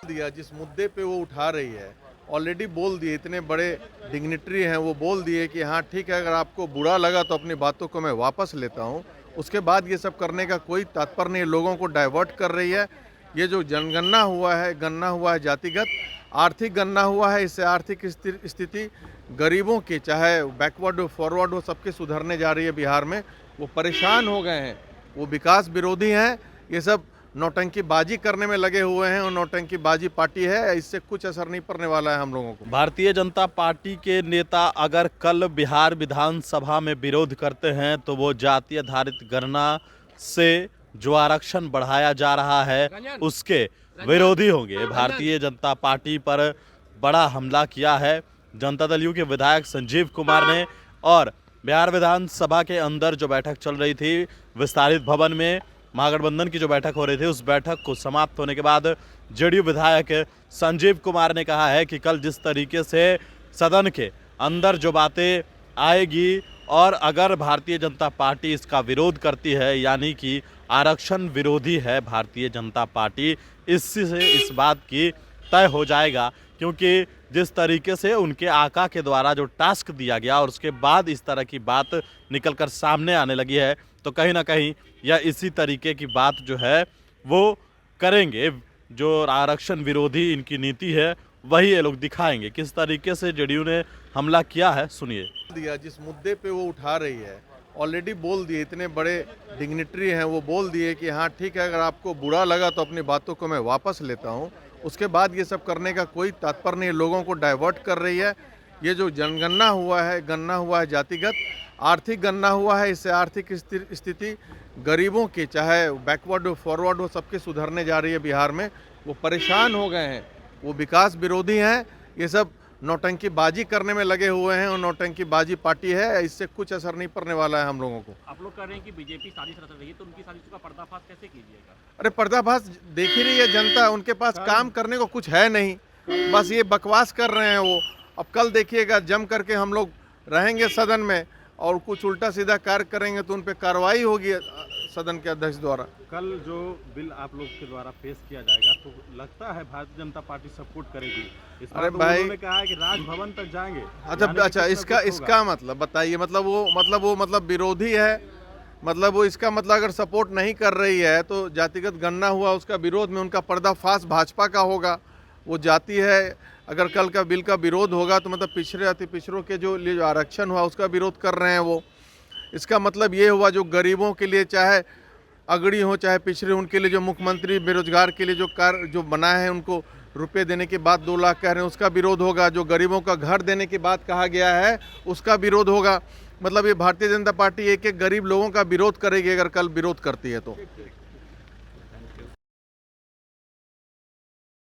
दिया जिस मुद्दे पे वो उठा रही है, ऑलरेडी बोल दिए, इतने बड़े डिग्निटरी हैं, वो बोल दिए कि हाँ ठीक है, अगर आपको बुरा लगा तो अपनी बातों को मैं वापस लेता हूँ। उसके बाद ये सब करने का कोई तात्पर्य नहीं, लोगों को डाइवर्ट कर रही है। ये जो जनगणना हुआ है, गणना हुआ है जातिगत, आर्थिक गणना हुआ है, इससे आर्थिक स्थिति गरीबों की, चाहे बैकवर्ड हो फॉरवर्ड हो, सबके सुधरने जा रही है बिहार में। वो परेशान हो गए हैं, वो विकास विरोधी हैं, ये सब नौटंकीबाजी करने में लगे हुए हैं और नौटंकीबाजी पार्टी है, इससे कुछ असर नहीं पड़ने वाला है हम लोगों को। भारतीय जनता पार्टी के नेता अगर कल बिहार विधानसभा में विरोध करते हैं तो वो जाति आधारित गणना से जो आरक्षण बढ़ाया जा रहा है उसके विरोधी होंगे। भारतीय जनता पार्टी पर बड़ा हमला किया है जनता दल यू के विधायक संजीव कुमार ने। और बिहार विधानसभा के अंदर जो बैठक चल रही थी विस्तारित भवन में, महागठबंधन की जो बैठक हो रही थी, उस बैठक को समाप्त होने के बाद जेडीयू विधायक संजीव कुमार ने कहा है कि कल जिस तरीके से सदन के अंदर जो बातें आएगी और अगर भारतीय जनता पार्टी इसका विरोध करती है, यानी कि आरक्षण विरोधी है भारतीय जनता पार्टी, इससे इस बात की तय हो जाएगा। क्योंकि जिस तरीके से उनके आका के द्वारा जो टास्क दिया गया और उसके बाद इस तरह की बात निकलकर सामने आने लगी है, तो कहीं ना कहीं या इसी तरीके की बात जो है वो करेंगे। जो आरक्षण विरोधी इनकी नीति है वही ये लोग दिखाएंगे। किस तरीके से जेडीयू ने हमला किया है सुनिए। दिया जिस मुद्दे पे वो उठा रही है, ऑलरेडी बोल दिए, इतने बड़े डिग्निटरी हैं, वो बोल दिए कि हाँ ठीक है, अगर आपको बुरा लगा तो अपनी बातों को मैं वापस लेता हूँ। उसके बाद ये सब करने का कोई तात्पर्य नहीं, लोगों को डाइवर्ट कर रही है। ये जो जनगणना हुआ है, गणना हुआ है जातिगत, आर्थिक गणना हुआ है, इससे आर्थिक स्थिति गरीबों की, चाहे बैकवर्ड हो फॉरवर्ड हो, सबके सुधरने जा रही है बिहार में। वो परेशान हो गए हैं, वो विकास विरोधी हैं, ये सब नौटंकीबाजी करने में लगे हुए हैं और नौटंकीबाजी पार्टी है, इससे कुछ असर नहीं पड़ने वाला है हम लोगों को। आप लोग कह रहे हैं कि बीजेपी साजिश रच रही है, तो उनकी साजिश का पर्दाफाश कैसे कीजिएगा? अरे पर्दाफाश देख ही रही है जनता, उनके पास काम करने को कुछ है नहीं, बस ये बकवास कर रहे हैं वो। अब कल देखिएगा जम करके हम लोग रहेंगे सदन में और कुछ उल्टा सीधा कार्य करेंगे तो उन पर कार्रवाई होगी सदन के अध्यक्ष द्वारा। कल जो बिल आप लोग के द्वारा पेश किया जाएगा तो लगता है भारतीय जनता पार्टी सपोर्ट करेगी। इस अरे तो भाई, उन्होंने कहा है कि राजभवन तक जाएंगे। अच्छा इसका मतलब बताइए, मतलब विरोधी है, मतलब वो इसका मतलब अगर सपोर्ट नहीं कर रही है तो जातिगत गणना हुआ उसका विरोध में उनका पर्दाफाश भाजपा का होगा। वो जाति है, अगर कल का बिल का विरोध होगा तो मतलब पिछड़े अति पिछड़ों के जो लिए जो आरक्षण हुआ उसका विरोध कर रहे हैं वो। इसका मतलब ये हुआ जो गरीबों के लिए, चाहे अगड़ी हो चाहे पिछड़े, उनके लिए जो मुख्यमंत्री बेरोजगार के लिए जो कार्य जो बनाए हैं, उनको रुपए देने के बाद 2 लाख कह रहे हैं, उसका विरोध होगा। जो गरीबों का घर देने की बात कहा गया है उसका विरोध होगा। मतलब ये भारतीय जनता पार्टी एक एक गरीब लोगों का विरोध करेगी अगर कल विरोध करती है तो।